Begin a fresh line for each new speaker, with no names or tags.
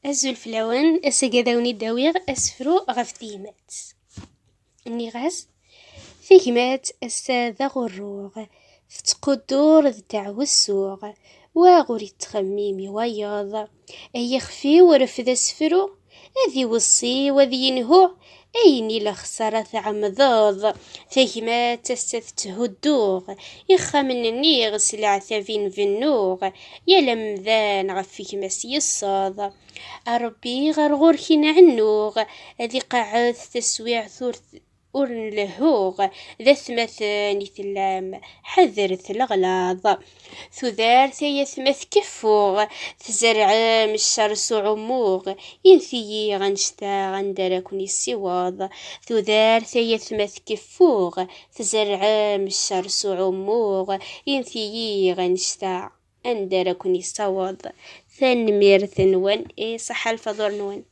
أزول فلون أسجدوني داوير أسفرو غفتيمات النغاز فيهمات أستاذ غروغ فتقدور دعو السوغ واغوري تخميمي وياض أي خفي ورفد أسفرو أذي وصي وذي ينهو أيني لخسارة عمضاض فيهمات أستاذ الدوغ يخا من النيغ سلع ثافين في النوغ يلم ذان غفيه مسي الصاض أربي غرغور كينا عنوغ هذي قاعد تسويع ثور أورن لهوغ ذا ثمثاني ثلام حذرت الغلاظ ثذار ثيثمث كفوغ تزرع مشار سعموغ ينثي غنشتا غندركني السواض ثذار ثيثمث كفوغ تزرع مشار سعموغ ينثي غنشتا أندركني السواض ثنمير ثنون صح الفضل نون.